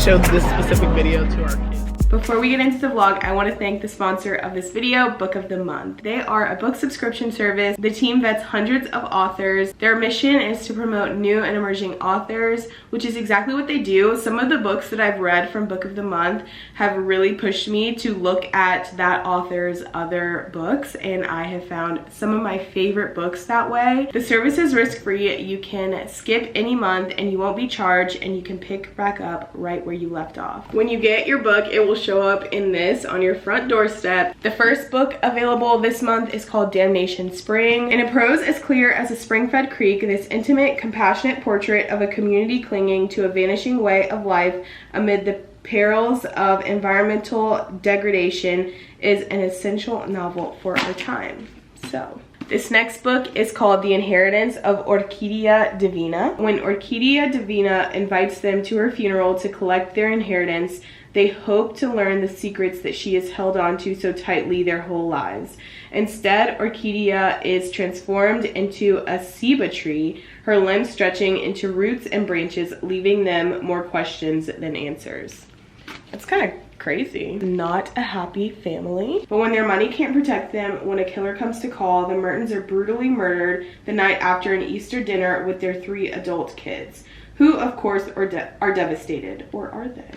showed this specific video to our kids. Before we get into the vlog, I want to thank the sponsor of this video, Book of the Month. They are a book subscription service. The team vets hundreds of authors. Their mission is to promote new and emerging authors, which is exactly what they do. Some of the books that I've read from Book of the Month have really pushed me to look at that author's other books, and I have found some of my favorite books that way. The service is risk-free. You can skip any month and you won't be charged, and you can pick back up right where you left off. When you get your book, it will show up in this on your front doorstep. The first book available this month is called Damnation Spring. In a prose as clear as a spring-fed creek, this intimate, compassionate portrait of a community clinging to a vanishing way of life amid the perils of environmental degradation is an essential novel for our time. So, this next book is called The Inheritance of Orquídea Divina. When Orquídea Divina invites them to her funeral to collect their inheritance, they hope to learn the secrets that she has held on to so tightly their whole lives. Instead, Orquídea is transformed into a ceiba tree, her limbs stretching into roots and branches, leaving them more questions than answers. That's kind of crazy. Not a happy family. But when their money can't protect them, when a killer comes to call, the Mertens are brutally murdered the night after an Easter dinner with their 3 adult kids, who of course are devastated. Or are they?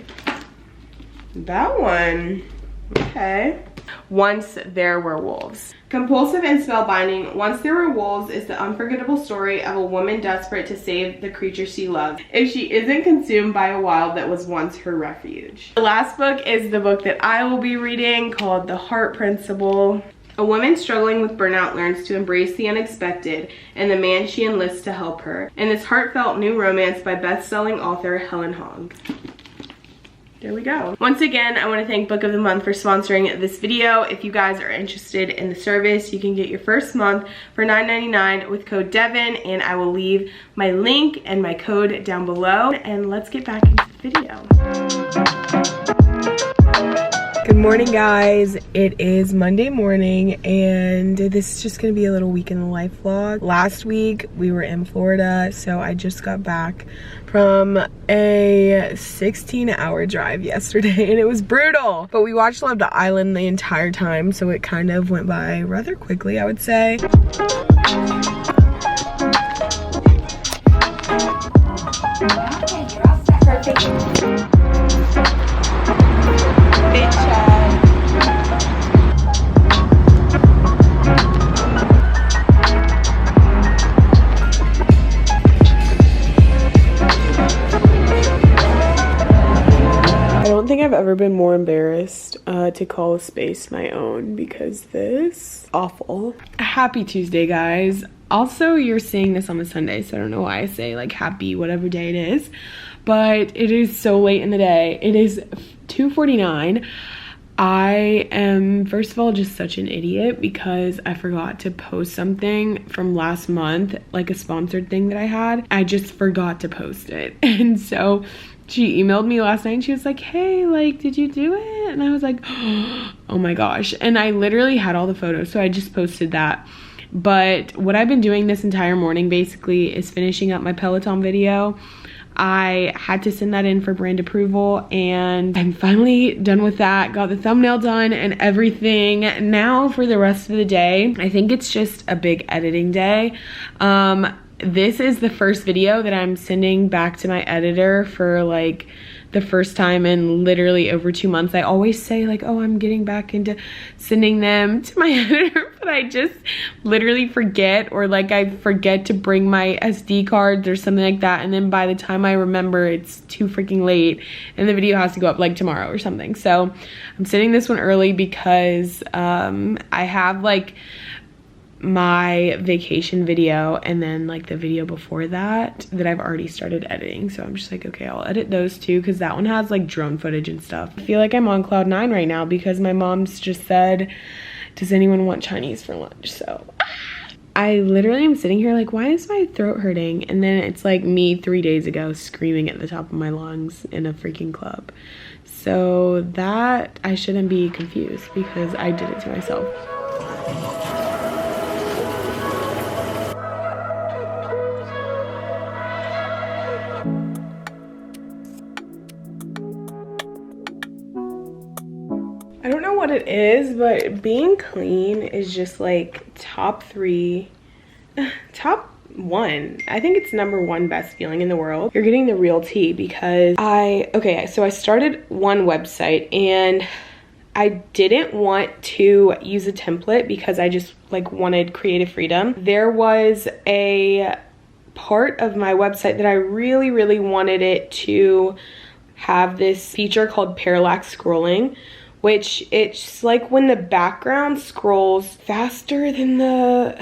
That one. Okay. Once There Were Wolves. Compulsive and spellbinding, Once There Were Wolves is the unforgettable story of a woman desperate to save the creature she loves if she isn't consumed by a wild that was once her refuge. The last book is the book that I will be reading, called The Heart Principle. A woman struggling with burnout learns to embrace the unexpected and the man she enlists to help her, in this heartfelt new romance by best-selling author Helen Hong. There we go. Once again, I want to thank Book of the Month for sponsoring this video. If you guys are interested in the service, you can get your first month for $9.99 with code Devon, and I will leave my link and my code down below. And let's get back into the video. Good morning, guys. It is Monday morning, and this is just gonna be a little week in the life vlog. Last week we were in Florida, so I just got back from a 16-hour drive yesterday, and it was brutal. But we watched Love Island the entire time, so it kind of went by rather quickly, I would say. Perfect. I don't think I've ever been more embarrassed to call a space my own, because this awful. Happy Tuesday, guys. Also, you're seeing this on a Sunday, so I don't know why I say like happy whatever day it is, but it is so late in the day. It is 2:49. I am, first of all, just such an idiot because I forgot to post something from last month, like a sponsored thing that I had. I just forgot to post it. And so she emailed me last night and she was like, hey, like, did you do it? And I was like, oh my gosh. And I literally had all the photos, so I just posted that. But what I've been doing this entire morning basically is finishing up my Peloton video. I had to send that in for brand approval, and I'm finally done with that. Got the thumbnail done and everything. Now for the rest of the day, I think it's just a big editing day. This is the first video that I'm sending back to my editor for like the first time in literally over 2 months. I always say like, oh, I'm getting back into sending them to my editor, but I just literally forget, or like I forget to bring my SD cards or something like that, and then by the time I remember, it's too freaking late and the video has to go up like tomorrow or something. So I'm sending this one early because I have like my vacation video and then like the video before that I've already started editing, so I'm just like, okay, I'll edit those two because that one has like drone footage and stuff. I feel like I'm on cloud 9 right now because my mom's just said, does anyone want Chinese for lunch? So I literally am sitting here like, why is my throat hurting? And then it's like me 3 days ago screaming at the top of my lungs in a freaking club. So that I shouldn't be confused because I did it to myself. what it is, but being clean is just like top 1. I think it's #1 best feeling in the world. You're getting the real tea because so I started one website and I didn't want to use a template because I just like wanted creative freedom. There was a part of my website that I really, really wanted it to have this feature called parallax scrolling, which it's like when the background scrolls faster than the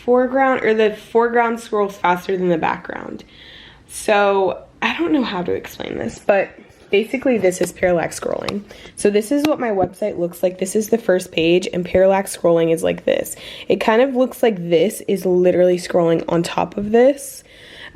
foreground, or the foreground scrolls faster than the background. So I don't know how to explain this, but basically this is parallax scrolling. So this is what my website looks like. This is the first page, and parallax scrolling is like this. It kind of looks like this is literally scrolling on top of this.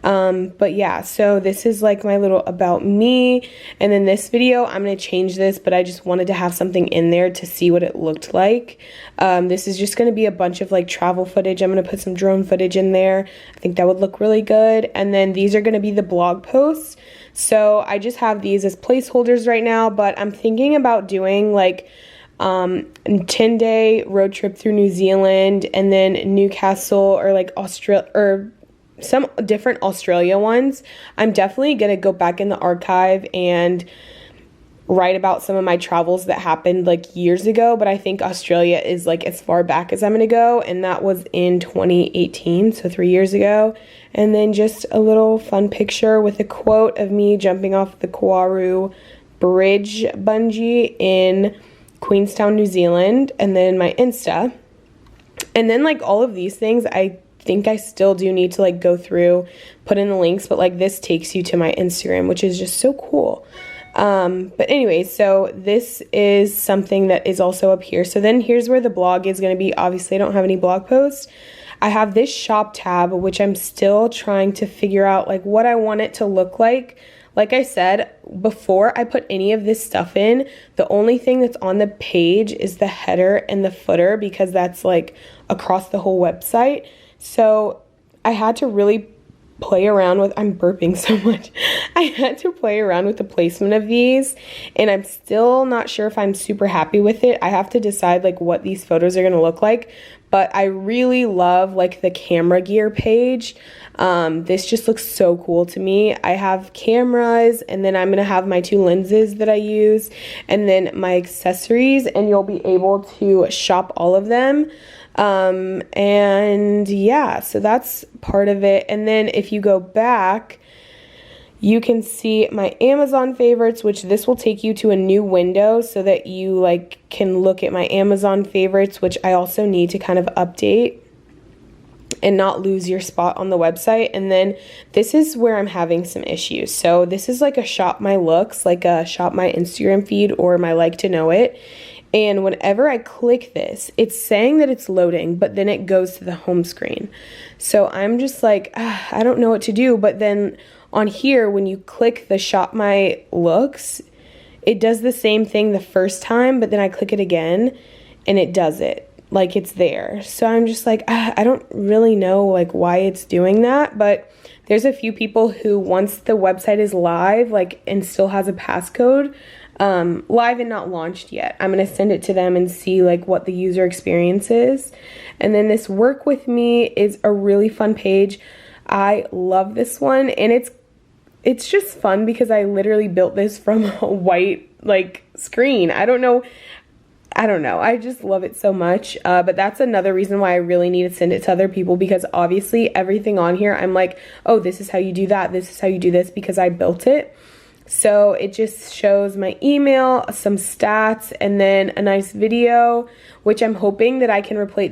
But yeah, so this is like my little about me, and then this video I'm gonna change this, but I just wanted to have something in there to see what it looked like. This is just gonna be a bunch of like travel footage. I'm gonna put some drone footage in there. I think that would look really good. And then these are gonna be the blog posts. So I just have these as placeholders right now, but I'm thinking about doing like a 10-day road trip through New Zealand, and then Newcastle, or like Australia, or some different Australia ones. I'm definitely gonna go back in the archive and write about some of my travels that happened like years ago, but I think Australia is like as far back as I'm gonna go, and that was in 2018, so 3 years ago. And then just a little fun picture with a quote of me jumping off the Kauaru Bridge bungee in Queenstown, New Zealand, and then my Insta. And then like all of these things, I think I still do need to like go through, put in the links, but like this takes you to my Instagram, which is just so cool. But anyway, so this is something that is also up here. So then here's where the blog is going to be. Obviously I don't have any blog posts. I have this shop tab, which I'm still trying to figure out like what I want it to look like. Like I said, before I put any of this stuff in, the only thing that's on the page is the header and the footer, because that's like across the whole website. So I had to really play around with, I'm burping so much. I had to play around with the placement of these, and I'm still not sure if I'm super happy with it. I have to decide like what these photos are gonna look like, but I really love like the camera gear page. This just looks so cool to me. I have cameras, and then I'm gonna have my 2 lenses that I use, and then my accessories, and you'll be able to shop all of them. And yeah, so that's part of it. And then if you go back, you can see my Amazon favorites, which this will take you to a new window so that you like can look at my Amazon favorites, which I also need to kind of update and not lose your spot on the website. And then this is where I'm having some issues. So this is like a shop my looks, like a shop my Instagram feed, or my like to know it. And whenever I click this, it's saying that it's loading, but then it goes to the home screen. So I'm just like, I don't know what to do. But then on here, when you click the shop my looks, it does the same thing the first time, but then I click it again and it does it. Like it's there. So I'm just like, I don't really know like why it's doing that. But there's a few people who, once the website is live, like, and still has a passcode, live and not launched yet, I'm going to send it to them and see like what the user experience is. And then this work with me is a really fun page. I love this one, and it's just fun because I literally built this from a white like screen. I don't know. I just love it so much. But that's another reason why I really need to send it to other people, because obviously everything on here, I'm like, oh, this is how you do that. This is how you do this, because I built it. So it just shows my email, some stats, and then a nice video, which I'm hoping that I can replace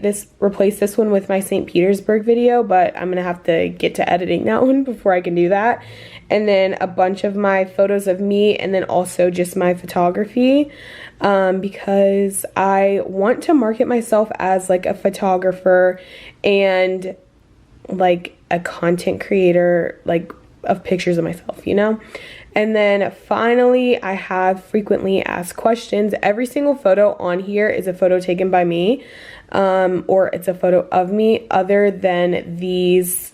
this one with my St. Petersburg video, but I'm gonna have to get to editing that one before I can do that. And then a bunch of my photos of me, and then also just my photography, because I want to market myself as like a photographer and like a content creator, like of pictures of myself, you know? And then finally, I have frequently asked questions. Every single photo on here is a photo taken by me, or it's a photo of me, other than these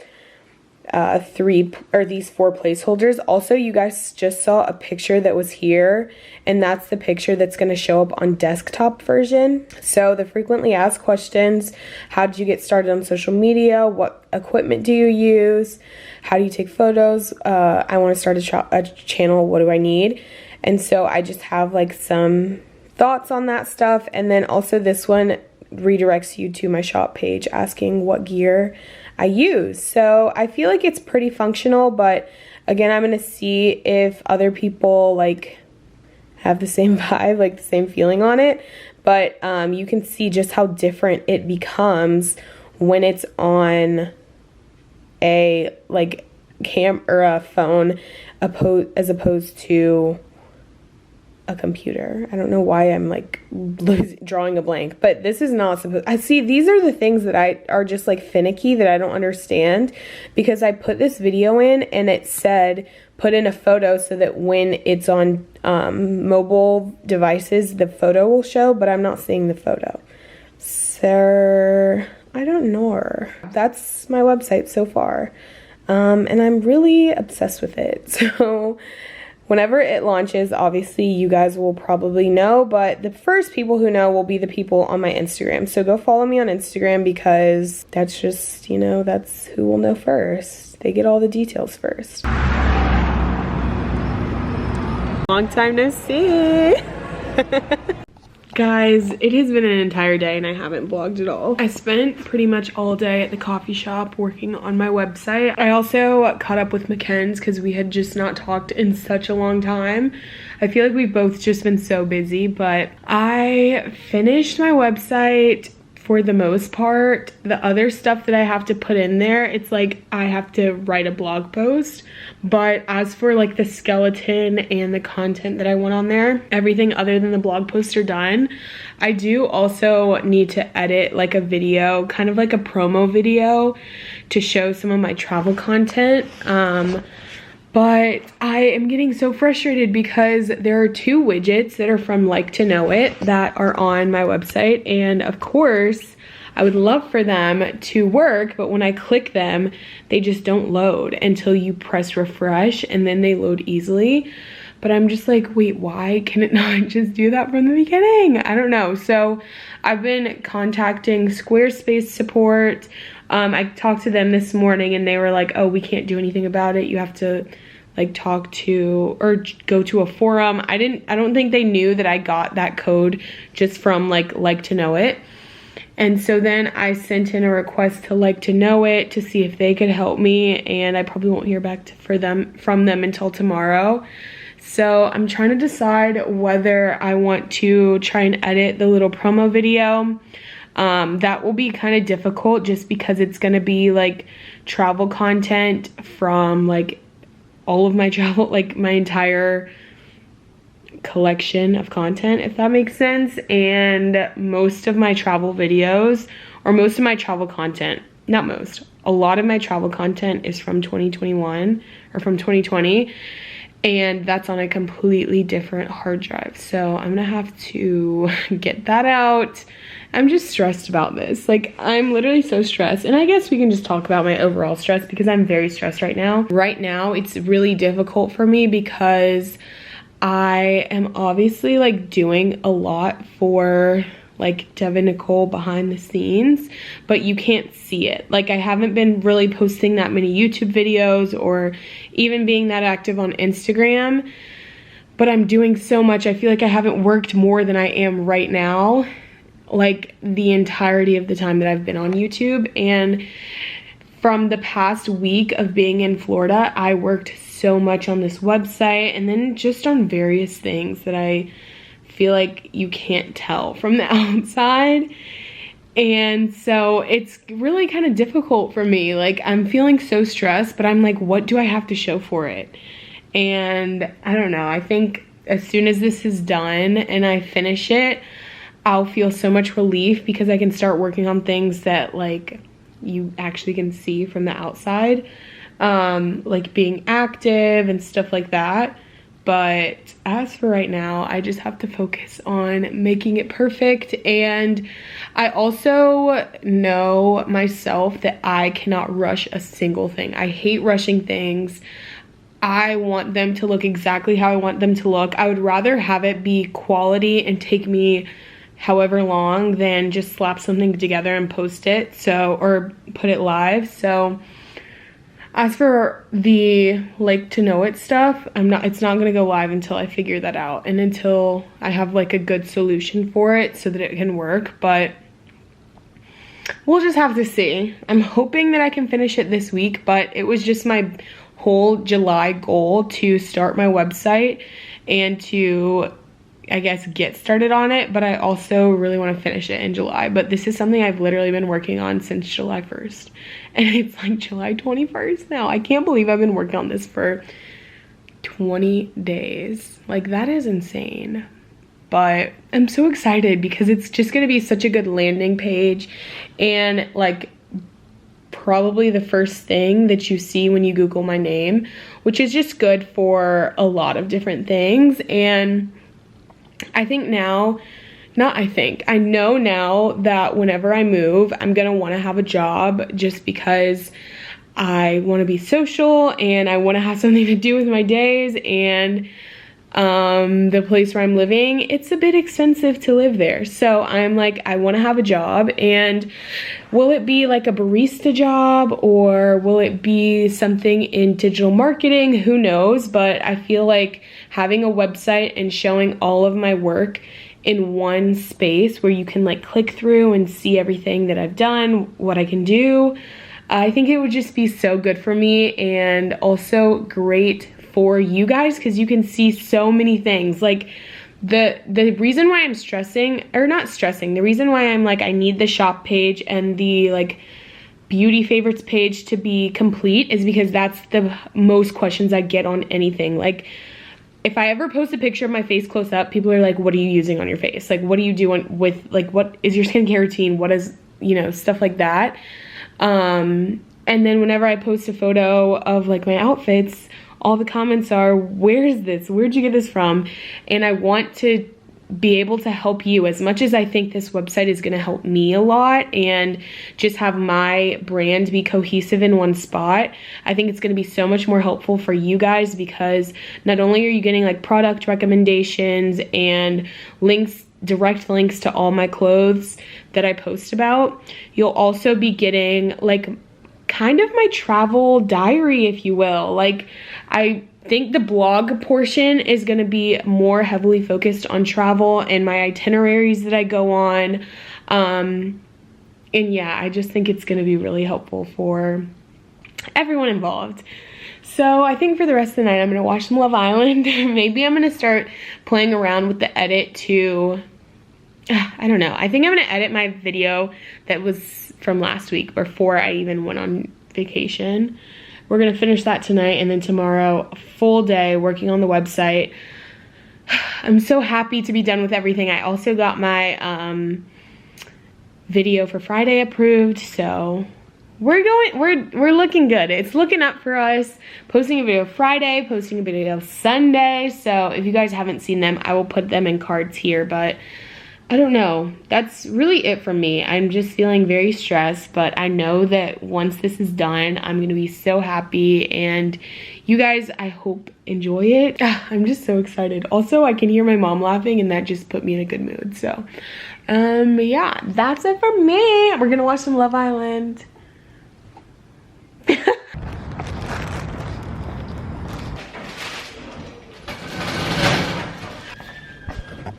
these 4 placeholders. Also, you guys just saw a picture that was here, and that's the picture that's going to show up on desktop version. So the frequently asked questions: how did you get started on social media? What equipment do you use? How do you take photos? I want to start a channel. What do I need? And so I just have like some thoughts on that stuff. And then also this one redirects you to my shop page asking what gear I use. So I feel like it's pretty functional, but again, I'm going to see if other people like have the same vibe, like the same feeling on it. But you can see just how different it becomes when it's on a like cam or a phone as opposed to a computer. I don't know why I'm like drawing a blank, but this is not supposed. I see these are the things that are just like finicky that I don't understand, because I put this video in and it said put in a photo so that when it's on mobile devices the photo will show, but I'm not seeing the photo. So I don't know. That's my website so far, and I'm really obsessed with it. So whenever it launches, obviously you guys will probably know, but the first people who know will be the people on my Instagram. So go follow me on Instagram, because that's just, you know, that's who will know first. They get all the details first. Long time no see. Guys, it has been an entire day and I haven't vlogged at all. I spent pretty much all day at the coffee shop working on my website. I also caught up with Mackenzie because we had just not talked in such a long time. I feel like we've both just been so busy, but I finished my website for the most part. The other stuff that I have to put in there, it's like I have to write a blog post. But as for like the skeleton and the content that I want on there, everything other than the blog posts are done. I do also need to edit like a video, kind of like a promo video, to show some of my travel content. But I am getting so frustrated because there are 2 widgets that are from Like to Know It that are on my website, and of course I would love for them to work, but when I click them they just don't load until you press refresh, and then they load easily. But I'm just like, wait, why can it not just do that from the beginning? I don't know. So I've been contacting Squarespace support. I talked to them this morning and they were like, oh, we can't do anything about it. You have to like talk to or go to a forum. I don't think they knew that I got that code just from like to Know It. And so then I sent in a request to Like to Know It to see if they could help me, and I probably won't hear back from them until tomorrow. So I'm trying to decide whether I want to try and edit the little promo video. That will be kind of difficult just because it's going to be like travel content from like all of my travel, like my entire collection of content, if that makes sense. And most of my travel videos, or most of my travel content, not most, a lot of my travel content is from 2021 or from 2020. And that's on a completely different hard drive. So I'm gonna have to get that out. I'm just stressed about this. Like, I'm literally so stressed. And I guess we can just talk about my overall stress, because I'm very stressed right now. Right now, it's really difficult for me because I am obviously like doing a lot for like Devon, Nicole behind the scenes, but you can't see it. Like, I haven't been really posting that many YouTube videos or even being that active on Instagram, but I'm doing so much. I feel like I haven't worked more than I am right now, like the entirety of the time that I've been on YouTube. And from the past week of being in Florida, I worked so much on this website and then just on various things that I feel like you can't tell from the outside. And so it's really kind of difficult for me. Like, I'm feeling so stressed, but I'm like, what do I have to show for it? And I don't know. I think as soon as this is done and I finish it, I'll feel so much relief because I can start working on things that like you actually can see from the outside, like being active and stuff like that. But as for right now, I just have to focus on making it perfect. And I also know myself that I cannot rush a single thing. I hate rushing things. I want them to look exactly how I want them to look. I would rather have it be quality and take me however long than just slap something together and post it, or put it live. So as for the like to know it stuff, it's not gonna go live until I figure that out and until I have like a good solution for it so that it can work. But we'll just have to see. I'm hoping that I can finish it this week, but it was just my whole July goal to start my website and to, I guess, get started on it, but I also really want to finish it in July. But this is something I've literally been working on since July 1st, and it's like July 21st now. I can't believe I've been working on this for 20 days. Like, that is insane. But I'm so excited because it's just gonna be such a good landing page, and like probably the first thing that you see when you Google my name, which is just good for a lot of different things. And I think now, I know now that whenever I move, I'm gonna wanna have a job just because I wanna be social and I wanna have something to do with my days. And the place where I'm living, it's a bit expensive to live there. So I'm like, I wanna have a job. And will it be like a barista job, or will it be something in digital marketing? Who knows? But I feel like having a website and showing all of my work in one space where you can like click through and see everything that I've done, what I can do, I think it would just be so good for me, and also great for you guys because you can see so many things. Like the reason why I'm the reason why I'm like, I need the shop page and the like beauty favorites page to be complete is because that's the most questions I get on anything. Like, if I ever post a picture of my face close up, people are like, what are you using on your face? Like, what are you doing with, like, what is your skincare routine? What is, you know, stuff like that. And then whenever I post a photo of like my outfits, all the comments are, where is this? Where'd you get this from? And I want to be able to help you as much as I think this website is going to help me a lot and just have my brand be cohesive in one spot. I think it's going to be so much more helpful for you guys because not only are you getting like product recommendations and links, direct links to all my clothes that I post about, you'll also be getting like kind of my travel diary, if you will. Like, I think the blog portion is going to be more heavily focused on travel and my itineraries that I go on. And yeah, I just think it's going to be really helpful for everyone involved. So I think for the rest of the night, I'm going to watch some Love Island. Maybe I'm going to start playing around with the edit to, I don't know. I think I'm going to edit my video that was from last week before I even went on vacation. We're going to finish that tonight, and then tomorrow, a full day working on the website. I'm so happy to be done with everything. I also got my video for Friday approved, so we're looking good. It's looking up for us. Posting a video Friday, posting a video Sunday. So if you guys haven't seen them, I will put them in cards here, but I don't know. That's really it from me. I'm just feeling very stressed, but I know that once this is done, I'm going to be so happy, and you guys, I hope, enjoy it. I'm just so excited. Also, I can hear my mom laughing, and that just put me in a good mood. So, yeah, that's it for me. We're going to watch some Love Island.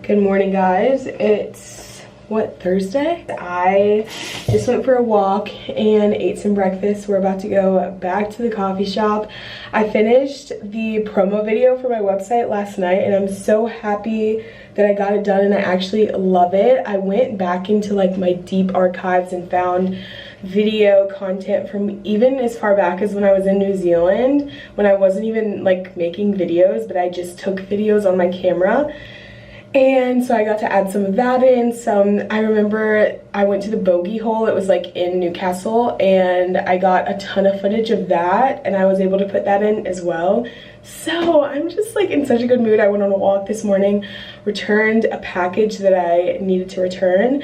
Good morning, guys. It's Thursday? I just went for a walk and ate some breakfast. We're about to go back to the coffee shop. I finished the promo video for my website last night, and I'm so happy that I got it done, and I actually love it. I went back into like my deep archives and found video content from even as far back as when I was in New Zealand, when I wasn't even like making videos, but I just took videos on my camera. And so I got to add some of that in. I remember I went to the bogey hole. It was like in Newcastle, and I got a ton of footage of that, and I was able to put that in as well. So I'm just like in such a good mood. I went on a walk this morning, returned a package that I needed to return,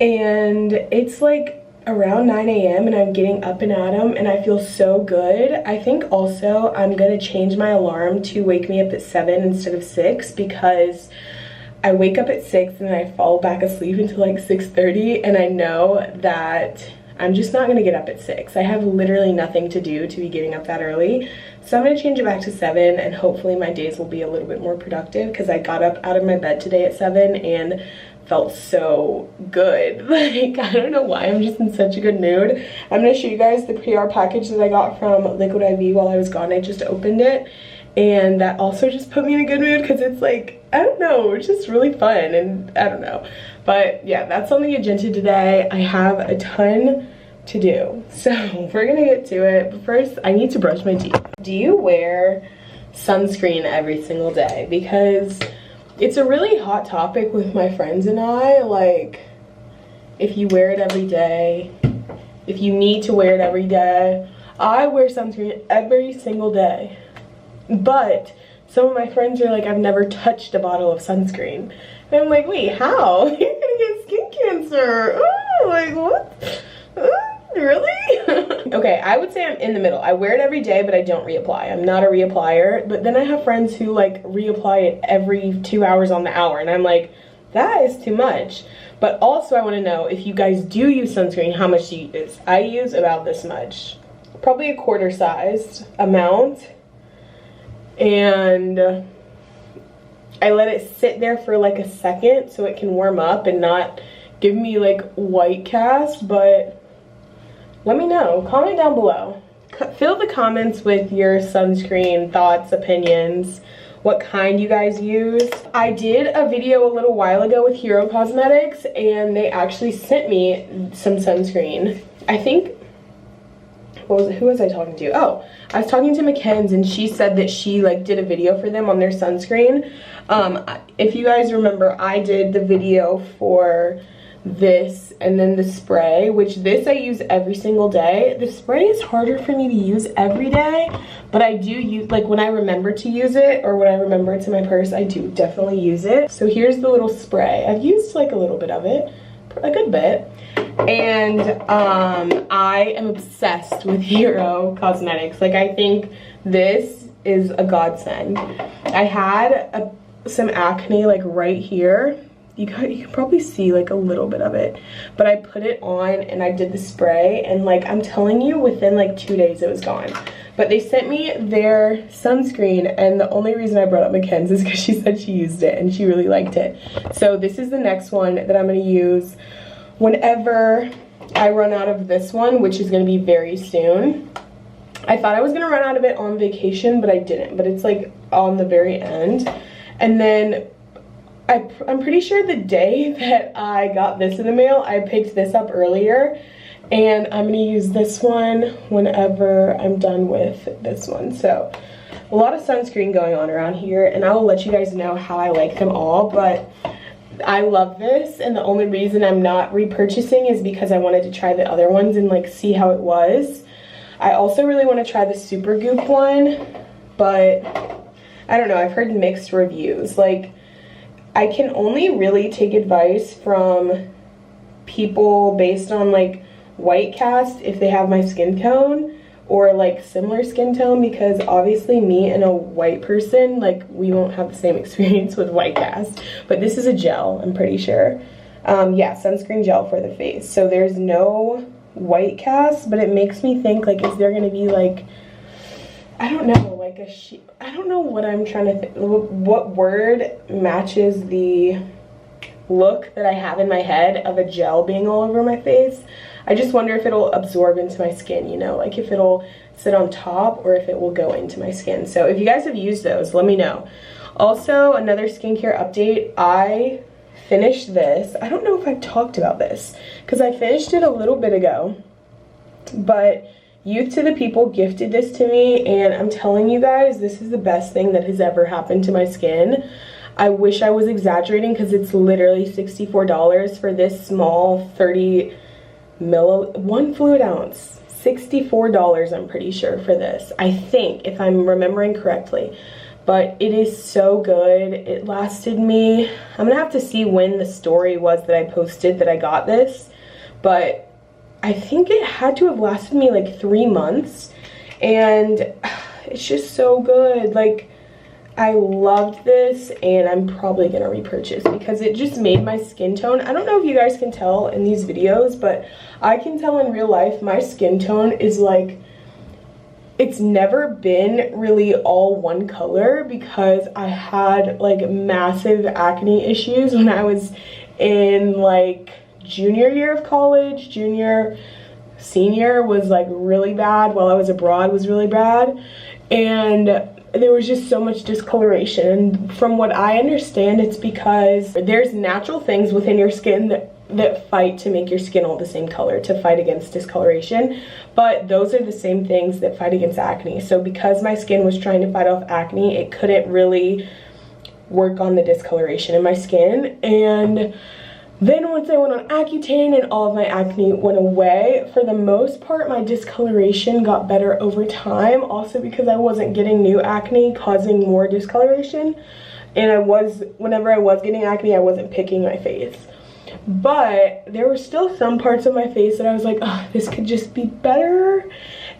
and it's like around 9 a.m. and I'm getting up and at 'em, and I feel so good. I think also I'm gonna change my alarm to wake me up at 7 instead of 6, because I wake up at 6 and then I fall back asleep until like 6:30, and I know that I'm just not gonna get up at 6. I have literally nothing to do to be getting up that early. So I'm gonna change it back to 7, and hopefully my days will be a little bit more productive, because I got up out of my bed today at 7 and felt so good. Like, I don't know why, I'm just in such a good mood. I'm gonna show you guys the PR package that I got from Liquid IV while I was gone. I just opened it, and that also just put me in a good mood, because it's like, I don't know, it's just really fun, and I don't know. But yeah, that's on the agenda today. I have a ton to do, so we're gonna get to it. But first, I need to brush my teeth. Do you wear sunscreen every single day? Because it's a really hot topic with my friends and I. Like, if you wear it every day, if you need to wear it every day. I wear sunscreen every single day, but some of my friends are like, I've never touched a bottle of sunscreen. And I'm like, wait, how? You're gonna get skin cancer. Oh, like, what? Really? Okay, I would say I'm in the middle. I wear it every day, but I don't reapply. I'm not a reapplier. But then I have friends who like reapply it every 2 hours on the hour, and I'm like, that is too much. But also I want to know, if you guys do use sunscreen, how much do you use? I use about this much, probably a quarter sized amount, and I let it sit there for like a second so it can warm up and not give me like white cast. But let me know, comment down below. Fill the comments with your sunscreen thoughts, opinions, what kind you guys use. I did a video a little while ago with Hero Cosmetics, and they actually sent me some sunscreen. I think, who was I talking to? Oh, I was talking to Mackenzie, and she said that she like did a video for them on their sunscreen. If you guys remember, I did the video for this and then the spray, which this I use every single day. The spray is harder for me to use every day, but I do use, like when I remember to use it, or when I remember it's in my purse, I do definitely use it. So here's the little spray. I've used like a little bit of it, a good bit. And I am obsessed with Hero Cosmetics. Like, I think this is a godsend. I had some acne like right here. You can probably see like a little bit of it, but I put it on and I did the spray, and like I'm telling you, within like 2 days it was gone. But they sent me their sunscreen, and the only reason I brought up Mackenzie is because she said she used it and she really liked it. So this is the next one that I'm going to use whenever I run out of this one, which is going to be very soon. I thought I was going to run out of it on vacation, but I didn't. But it's like on the very end. And then I'm pretty sure the day that I got this in the mail, I picked this up earlier, and I'm gonna use this one whenever I'm done with this one. So a lot of sunscreen going on around here, and I will let you guys know how I like them all, but I love this, and the only reason I'm not repurchasing is because I wanted to try the other ones and like see how it was. I also really want to try the Super Goop one, but I don't know, I've heard mixed reviews. Like, I can only really take advice from people based on like white cast if they have my skin tone, or like similar skin tone, because obviously me and a white person, like, we won't have the same experience with white cast. But this is a gel, I'm pretty sure. Yeah, sunscreen gel for the face. So there's no white cast, but it makes me think, like, is there gonna be like, I don't know, like I don't know what I'm trying to think, what word matches the look that I have in my head of a gel being all over my face. I just wonder if it'll absorb into my skin, you know, like if it'll sit on top or if it will go into my skin. So if you guys have used those, let me know. Also, another skincare update, I finished this. I don't know if I've talked about this because I finished it a little bit ago, but Youth to the People gifted this to me, and I'm telling you guys, this is the best thing that has ever happened to my skin. I wish I was exaggerating because it's literally $64 for this small 1 fluid ounce. $64, I'm pretty sure, for this. I think, if I'm remembering correctly. But it is so good. It lasted me, I'm gonna have to see when the story was that I posted that I got this, but I think it had to have lasted me like 3 months, and it's just so good. Like, I loved this, and I'm probably gonna repurchase because it just made my skin tone. I don't know if you guys can tell in these videos, but I can tell in real life my skin tone is like, it's never been really all one color because I had like massive acne issues when I was in like junior year of college. Senior was like really bad. While I was abroad was really bad, and there was just so much discoloration. And from what I understand, it's because there's natural things within your skin that fight to make your skin all the same color, to fight against discoloration, but those are the same things that fight against acne. So because my skin was trying to fight off acne, it couldn't really work on the discoloration in my skin. And then once I went on Accutane and all of my acne went away, for the most part my discoloration got better over time, also because I wasn't getting new acne causing more discoloration, and whenever I was getting acne, I wasn't picking my face. But there were still some parts of my face that I was like, oh, this could just be better.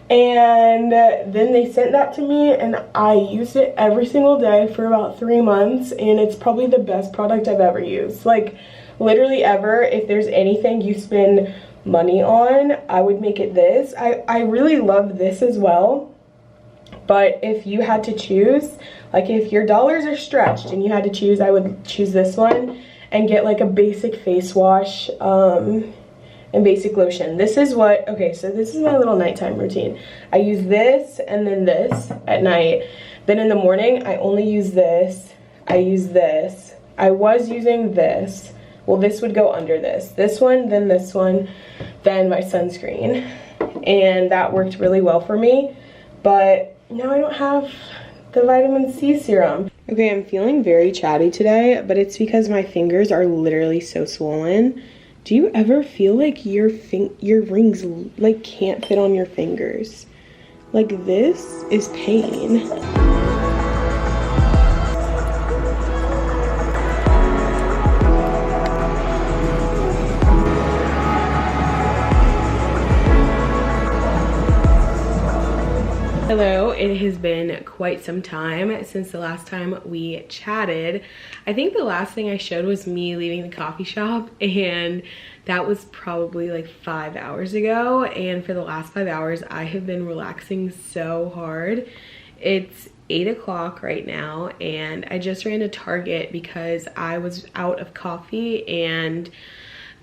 And then they sent that to me, and I used it every single day for about 3 months, and it's probably the best product I've ever used. Like, literally ever. If there's anything you spend money on, I would make it this. I really love this as well. But if you had to choose, like if your dollars are stretched and you had to choose, I would choose this one and get like a basic face wash and basic lotion. This is what, okay, so this is my little nighttime routine. I use this and then this at night. Then in the morning, I only use this. I use this. I was using this. Well, this would go under this. This one, then my sunscreen. And that worked really well for me. But now I don't have the vitamin C serum. Okay, I'm feeling very chatty today, but it's because my fingers are literally so swollen. Do you ever feel like your rings like can't fit on your fingers? Like, this is pain. Hello, it has been quite some time since the last time we chatted. I think the last thing I showed was me leaving the coffee shop, and that was probably like 5 hours ago. And for the last 5 hours, I have been relaxing so hard. It's 8 o'clock right now, and I just ran to Target because I was out of coffee and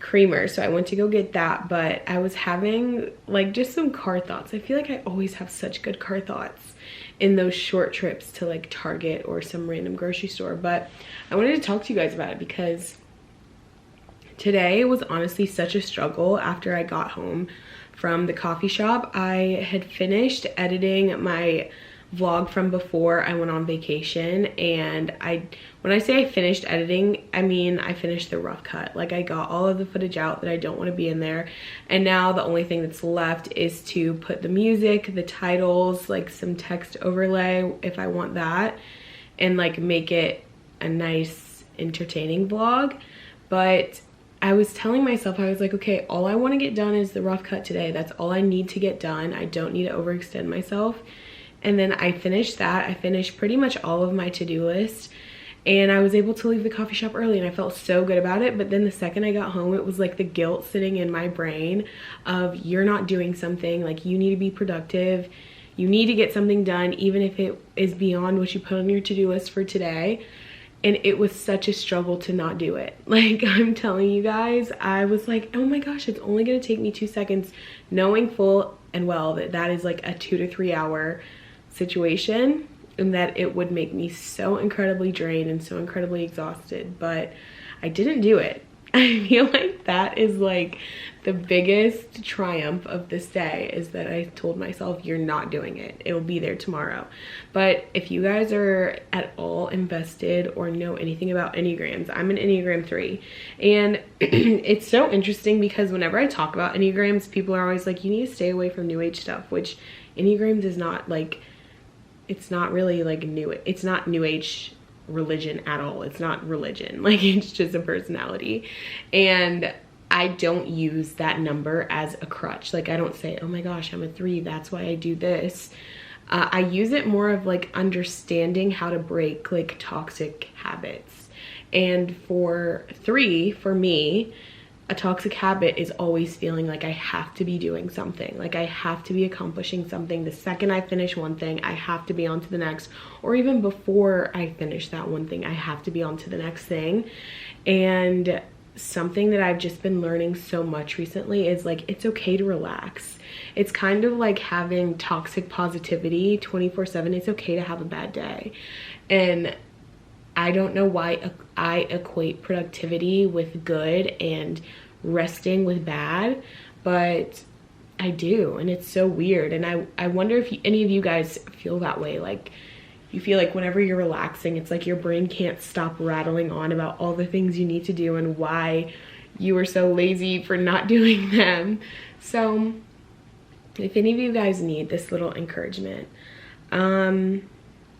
creamer, so I went to go get that. But I was having like just some car thoughts. I feel like I always have such good car thoughts in those short trips to like Target or some random grocery store. But I wanted to talk to you guys about it because today was honestly such a struggle. After I got home from the coffee shop, I had finished editing my vlog from before I went on vacation, and when I say I finished editing, I mean I finished the rough cut. Like, I got all of the footage out that I don't want to be in there, and now the only thing that's left is to put the music, the titles, like some text overlay if I want that, and like make it a nice entertaining vlog. But I was telling myself, I was like, okay, all I want to get done is the rough cut today. That's all I need to get done. I don't need to overextend myself. And then I finished that. I finished pretty much all of my to-do list, and I was able to leave the coffee shop early, and I felt so good about it. But then the second I got home, it was like the guilt sitting in my brain of, you're not doing something. Like, you need to be productive. You need to get something done, even if it is beyond what you put on your to-do list for today. And it was such a struggle to not do it. Like, I'm telling you guys, I was like, oh my gosh, it's only gonna take me 2 seconds, knowing full and well that that is like a 2 to 3 hour situation, and that it would make me so incredibly drained and so incredibly exhausted. But I didn't do it, I feel like that is like the biggest triumph of this day, is that I told myself, you're not doing it. It will be there tomorrow. But if you guys are at all invested or know anything about Enneagrams, I'm an Enneagram 3. And it's so interesting because whenever I talk about Enneagrams, people are always like, you need to stay away from New Age stuff, which Enneagrams is not like, it's not really like it's not New Age religion at all. It's not religion. Like, it's just a personality. And I don't use that number as a crutch. Like, I don't say, oh my gosh, I'm a 3, that's why I do this. I use it more of like understanding how to break like toxic habits. And for 3, for me, a toxic habit is always feeling like I have to be doing something, like I have to be accomplishing something. The second I finish one thing, I have to be on to the next, or even before I finish that one thing, I have to be on to the next thing. And something that I've just been learning so much recently is like, it's okay to relax. It's kind of like having toxic positivity 24/7. It's okay to have a bad day. And I don't know why I equate productivity with good and resting with bad, but I do, and it's so weird. And I wonder if any of you guys feel that way. Like, you feel like whenever you're relaxing, it's like your brain can't stop rattling on about all the things you need to do and why you were so lazy for not doing them. So if any of you guys need this little encouragement,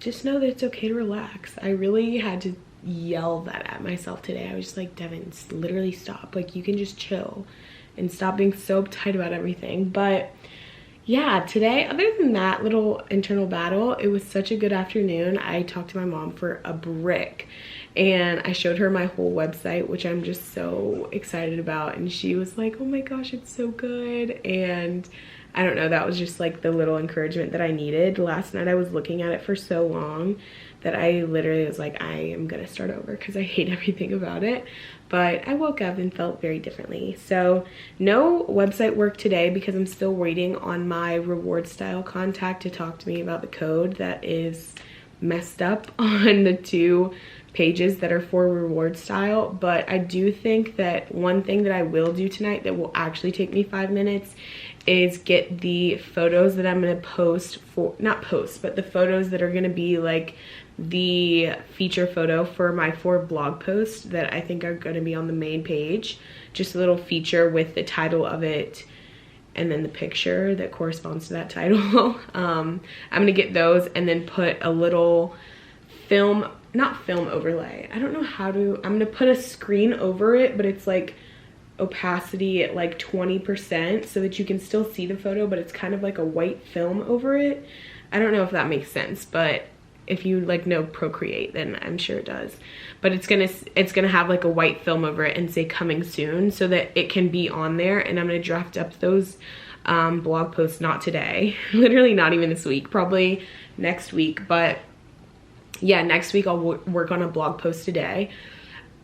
just know that it's okay to relax. I really had to yell that at myself today. I was just like, Devon, literally stop. Like, you can just chill and stop being so uptight about everything. But yeah, today, other than that little internal battle, it was such a good afternoon. I talked to my mom for a brick, and I showed her my whole website, which I'm just so excited about. And she was like, oh my gosh, it's so good. And I don't know, that was just like the little encouragement that I needed. Last night I was looking at it for so long that I literally was like, I am gonna start over because I hate everything about it. But I woke up and felt very differently. So no website work today because I'm still waiting on my reward style contact to talk to me about the code that is messed up on the 2 pages that are for reward style. But I do think that one thing that I will do tonight that will actually take me 5 minutes is get the photos that I'm gonna post for, not post, but the photos that are gonna be like the feature photo for my 4 blog posts that I think are gonna be on the main page. Just a little feature with the title of it and then the picture that corresponds to that title. I'm gonna get those and then put a little film, not film overlay. I don't know how to, I'm gonna put a screen over it, but it's like opacity at like 20% so that you can still see the photo, but it's kind of like a white film over it. I don't know if that makes sense, but if you like know Procreate, then I'm sure it does. But it's gonna have like a white film over it and say coming soon so that it can be on there. And I'm gonna draft up those blog posts, not today, literally not even this week, probably next week. But yeah, next week I'll work on a blog post today.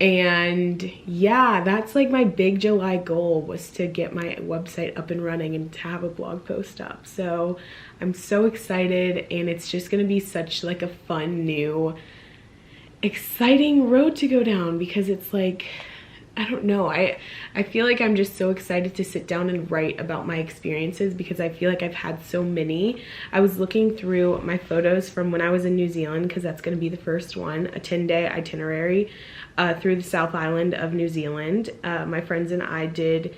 And yeah, that's like my big July goal, was to get my website up and running and to have a blog post up. So I'm so excited, and it's just gonna be such like a fun, new, exciting road to go down, because it's like, I don't know, I feel like I'm just so excited to sit down and write about my experiences, because I feel like I've had so many. I was looking through my photos from when I was in New Zealand, because that's going to be the first one, a 10-day itinerary through the South Island of New Zealand. My friends and I did,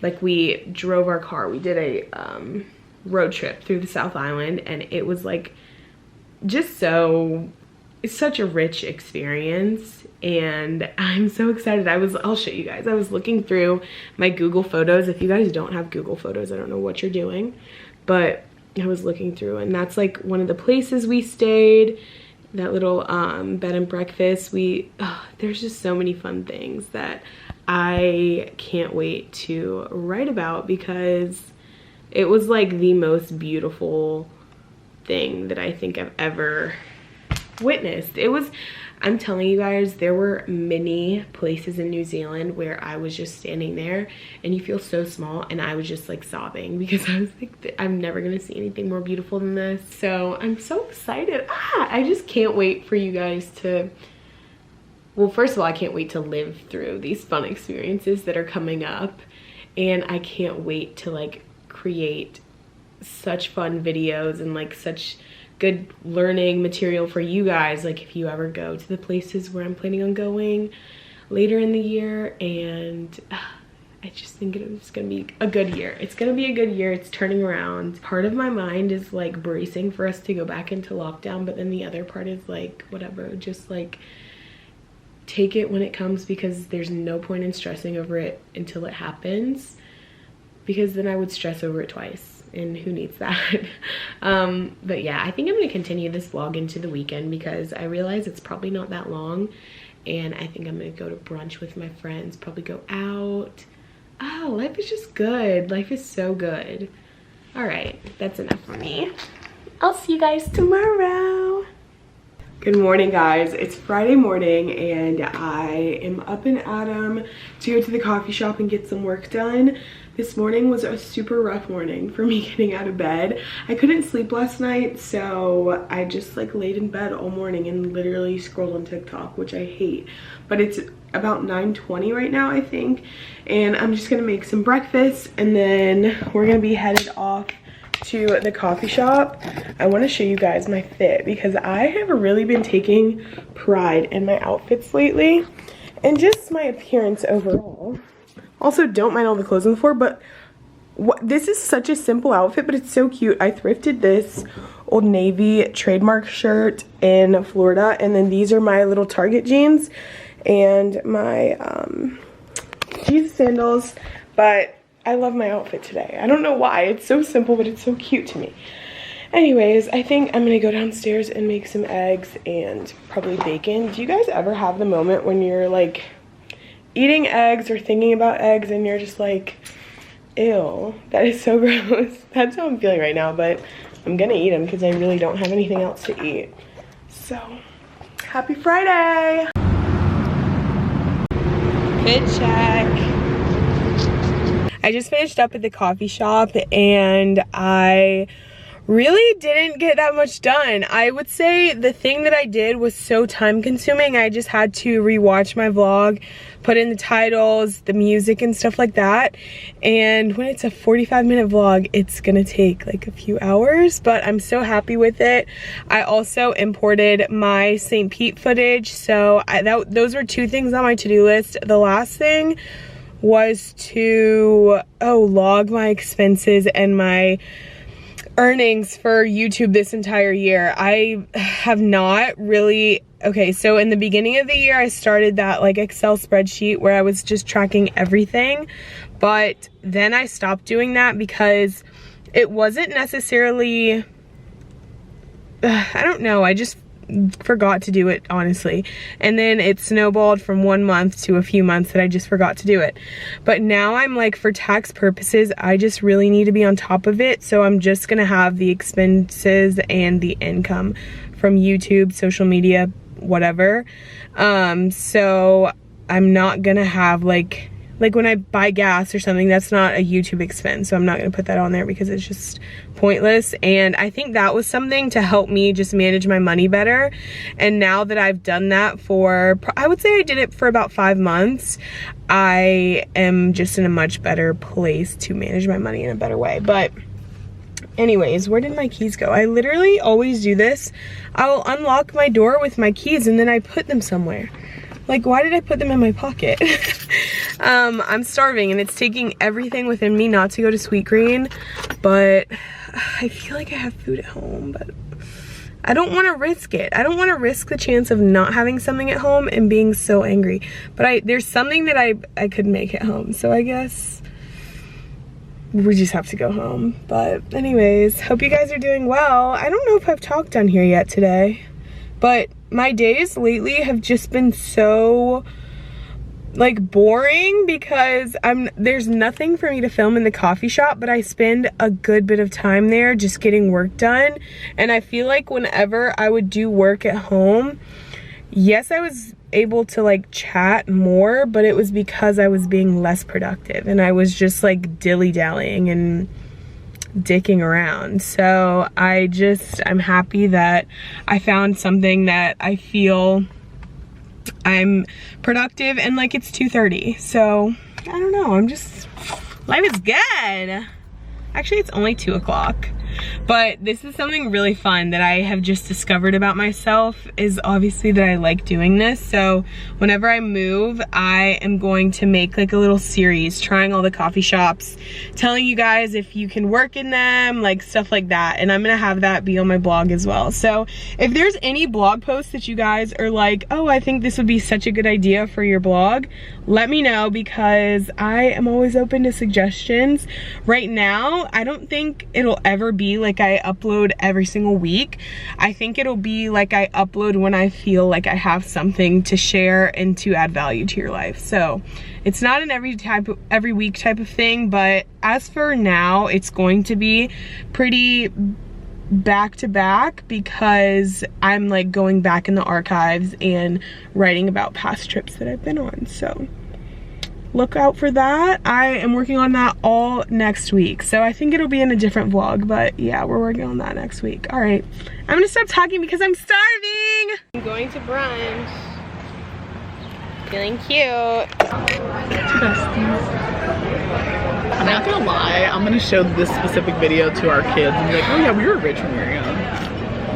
like, we drove our car, we did a road trip through the South Island, and it was like just so, it's such a rich experience, and I'm so excited. I'll show you guys. I was looking through my Google Photos. If you guys don't have Google Photos, I don't know what you're doing, but I was looking through, and that's like one of the places we stayed, that little bed and breakfast. There's just so many fun things that I can't wait to write about, because it was like the most beautiful thing that I think I've ever witnessed. It was, I'm telling you guys, there were many places in New Zealand where I was just standing there and you feel so small, and I was just like sobbing, because I was like, I'm never gonna see anything more beautiful than this. So I'm so excited. I just can't wait for you guys to well, first of all, I can't wait to live through these fun experiences that are coming up. And I can't wait to like create such fun videos and like such good learning material for you guys, like if you ever go to the places where I'm planning on going later in the year. And I just think it's gonna be a good year. It's gonna be a good year. It's turning around. Part of my mind is like bracing for us to go back into lockdown, but then the other part is like, whatever, just like take it when it comes, because there's no point in stressing over it until it happens, because then I would stress over it twice, and who needs that? But yeah, I think I'm gonna continue this vlog into the weekend because I realize it's probably not that long, and I think I'm gonna go to brunch with my friends, probably go out. Oh, life is just good. Life is so good. All right, that's enough for me. I'll see you guys tomorrow. Good morning, guys. It's Friday morning and I am up and at 'em to go to the coffee shop and get some work done. This morning was a super rough morning for me getting out of bed. I couldn't sleep last night, so I just like laid in bed all morning and literally scrolled on TikTok, which I hate. But it's about 9:20 right now, I think, and I'm just gonna make some breakfast and then we're gonna be headed off to the coffee shop. I want to show you guys my fit because I have really been taking pride in my outfits lately and just my appearance overall. Also, don't mind all the clothes on the floor, but this is such a simple outfit, but it's so cute. I thrifted this Old Navy trademark shirt in Florida, and then these are my little Target jeans and my Jesus sandals, but I love my outfit today. I don't know why. It's so simple, but it's so cute to me. Anyways, I think I'm gonna go downstairs and make some eggs and probably bacon. Do you guys ever have the moment when you're like eating eggs or thinking about eggs and you're just like, ew, that is so gross? That's how I'm feeling right now, but I'm gonna eat them because I really don't have anything else to eat. So, happy Friday! Fit check. I just finished up at the coffee shop and I really didn't get that much done. I would say the thing that I did was so time consuming. I just had to rewatch my vlog, put in the titles, the music and stuff like that. And when it's a 45-minute vlog, it's gonna take like a few hours, but I'm so happy with it. I also imported my St. Pete footage. So those were two things on my to-do list. The last thing was to log my expenses and my earnings for YouTube this entire year. I have not really, okay, so in the beginning of the year I started that like Excel spreadsheet where I was just tracking everything, but then I stopped doing that because it wasn't necessarily, I don't know, I just forgot to do it, honestly. And then it snowballed from 1 month to a few months that I just forgot to do it. But now I'm like, for tax purposes, I just really need to be on top of it. So I'm just gonna have the expenses and the income from YouTube, social media, whatever. So I'm not gonna have like when I buy gas or something, that's not a YouTube expense, so I'm not gonna put that on there because it's just pointless. And I think that was something to help me just manage my money better. And now that I've done that for, I would say I did it for about 5 months, I am just in a much better place to manage my money in a better way. But anyways, where did my keys go? I literally always do this. I'll unlock my door with my keys and then I put them somewhere. Like, why did I put them in my pocket? I'm starving and it's taking everything within me not to go to Sweet Green, but I feel like I have food at home, but I don't want to risk it. I don't want to risk the chance of not having something at home and being so angry. But there's something that I could make at home, so I guess we just have to go home. But anyways, hope you guys are doing well. I don't know if I've talked on here yet today, but my days lately have just been so like boring because there's nothing for me to film in the coffee shop, but I spend a good bit of time there just getting work done. And I feel like whenever I would do work at home, yes, I was able to like chat more, but it was because I was being less productive and I was just like dilly-dallying and dicking around. So I'm happy that I found something that I feel I'm productive and like it's 2:30. So I don't know, life is good. Actually, it's only 2 o'clock. But this is something really fun that I have just discovered about myself, is obviously that I like doing this. So whenever I move, I am going to make like a little series trying all the coffee shops, telling you guys if you can work in them, like stuff like that. And I'm gonna have that be on my blog as well. So if there's any blog posts that you guys are like, oh, I think this would be such a good idea for your blog, let me know, because I am always open to suggestions. Right now, I don't think it'll ever be like I upload every single week. I think it'll be like I upload when I feel like I have something to share and to add value to your life. So it's not an every week type of thing, but as for now, it's going to be pretty back to back, because I'm like going back in the archives and writing about past trips that I've been on. So look out for that. I am working on that all next week. So I think it'll be in a different vlog, but yeah, we're working on that next week. All right, I'm gonna stop talking because I'm starving. I'm going to brunch. Feeling cute. I'm not gonna lie, I'm gonna show this specific video to our kids and be like, oh yeah, we were rich when we were young.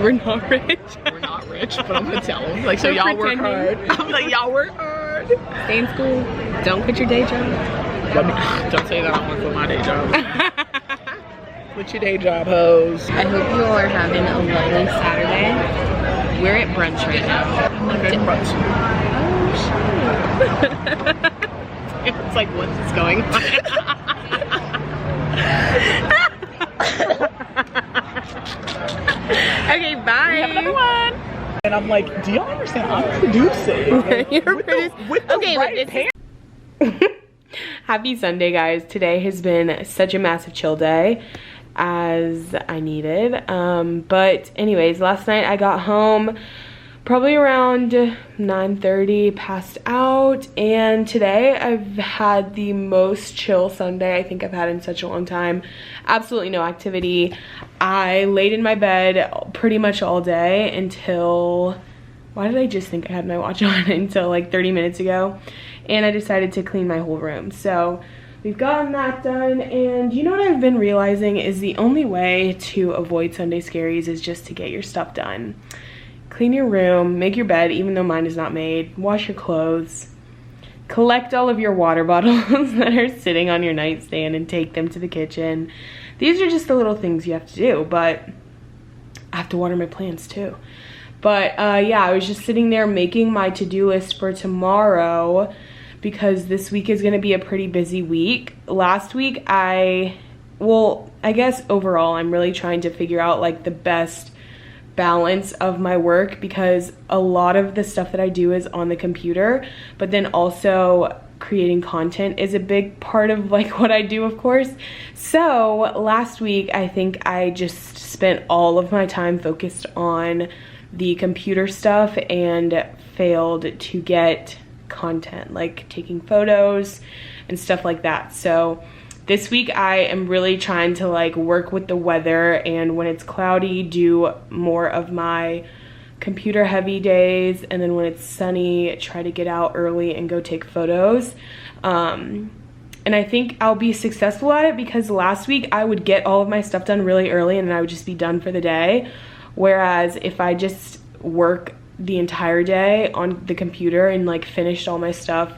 We're not rich. We're not rich, but I'm gonna tell them. Like, so y'all work hard. I'm like, y'all work hard. Stay in school. Don't quit your day job. Don't say that, I'm gonna quit my day job. Quit your day job, hoes. I hope you all are having a lovely Saturday. We're at brunch right now. Okay, brunch. Oh, shit. It's like, what's this going on? Okay, bye. We have another one. And I'm like, do y'all understand? I'm producing. You're with the okay, right pants. Happy Sunday, guys. Today has been such a massive chill day, as I needed. But anyways, last night I got home probably around 9:30, passed out, and today I've had the most chill Sunday I think I've had in such a long time. Absolutely no activity. I laid in my bed pretty much all day until, why did I just think I had my watch on until like 30 minutes ago, and I decided to clean my whole room. So we've gotten that done, and you know what I've been realizing is the only way to avoid Sunday scaries is just to get your stuff done. Clean your room, make your bed, even though mine is not made, wash your clothes, collect all of your water bottles that are sitting on your nightstand and take them to the kitchen. These are just the little things you have to do, but I have to water my plants too. But yeah, I was just sitting there making my to-do list for tomorrow, because this week is gonna be a pretty busy week. Last week, I guess overall, I'm really trying to figure out like the best balance of my work, because a lot of the stuff that I do is on the computer, but then also creating content is a big part of like what I do, of course. So last week, I think I just spent all of my time focused on the computer stuff and failed to get content, like taking photos and stuff like that. So this week I am really trying to like work with the weather, and when it's cloudy, do more of my computer heavy days, and then when it's sunny, try to get out early and go take photos. And I think I'll be successful at it, because last week I would get all of my stuff done really early and then I would just be done for the day. Whereas if I just work the entire day on the computer and like finished all my stuff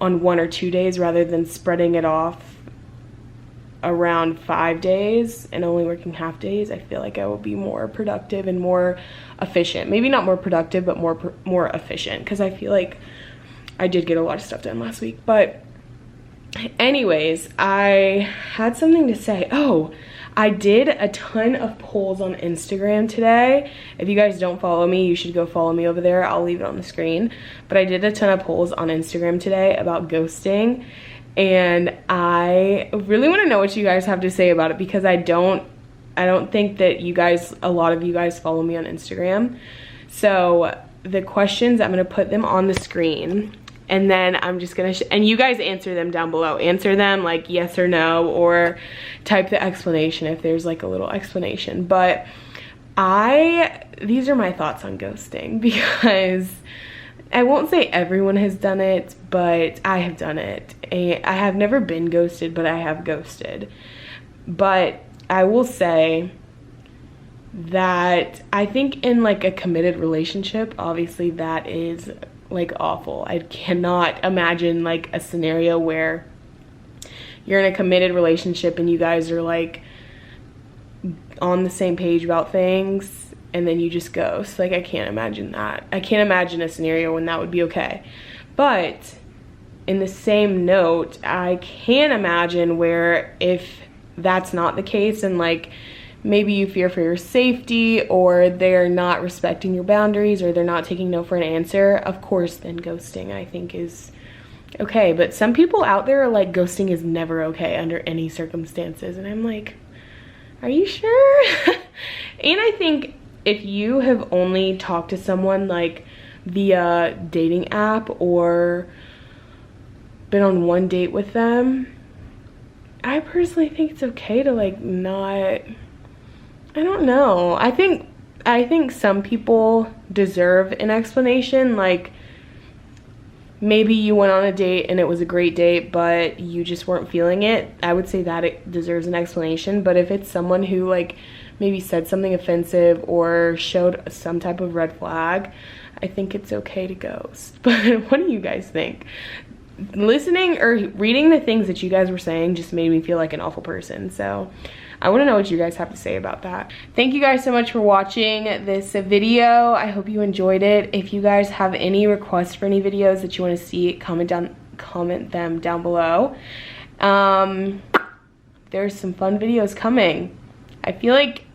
on 1 or 2 days rather than spreading it off around 5 days and only working half days, I feel like I will be more productive and more efficient. Maybe not more productive, but more efficient, because I feel like I did get a lot of stuff done last week. But anyways, I had something to say. Oh, I did a ton of polls on Instagram today. If you guys don't follow me, you should go follow me over there. I'll leave it on the screen. But I did a ton of polls on Instagram today about ghosting, and I really want to know what you guys have to say about it, because I don't think that you guys, a lot of you guys follow me on Instagram. So the questions, I'm going to put them on the screen, and then I'm just going to, and you guys answer them down below. Answer them like yes or no, or type the explanation if there's like a little explanation. But these are my thoughts on ghosting, because I won't say everyone has done it, but I have done it. I have never been ghosted, but I have ghosted. But I will say that I think in like a committed relationship, obviously that is like awful. I cannot imagine like a scenario where you're in a committed relationship and you guys are like on the same page about things and then you just ghost. Like, I can't imagine that. I can't imagine a scenario when that would be okay. But in the same note, I can imagine where if that's not the case and like maybe you fear for your safety or they're not respecting your boundaries or they're not taking no for an answer, of course then ghosting I think is okay. But some people out there are like, ghosting is never okay under any circumstances, and I'm like, are you sure? And I think if you have only talked to someone like via dating app or been on one date with them, I personally think it's okay to like not, I don't know. I think some people deserve an explanation. Like, maybe you went on a date and it was a great date, but you just weren't feeling it. I would say that it deserves an explanation. But if it's someone who like maybe said something offensive or showed some type of red flag, I think it's okay to ghost. But what do you guys think? Listening or reading the things that you guys were saying just made me feel like an awful person. So I want to know what you guys have to say about that. Thank you guys so much for watching this video. I hope you enjoyed it. If you guys have any requests for any videos that you want to see, comment them down below. There's some fun videos coming. I feel like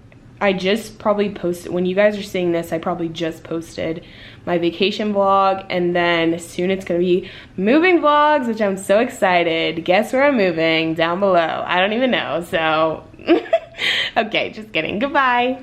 I just probably posted, when you guys are seeing this, I probably just posted my vacation vlog, and then soon it's gonna be moving vlogs, which I'm so excited. Guess where I'm moving? Down below. I don't even know, so okay, just kidding. Goodbye.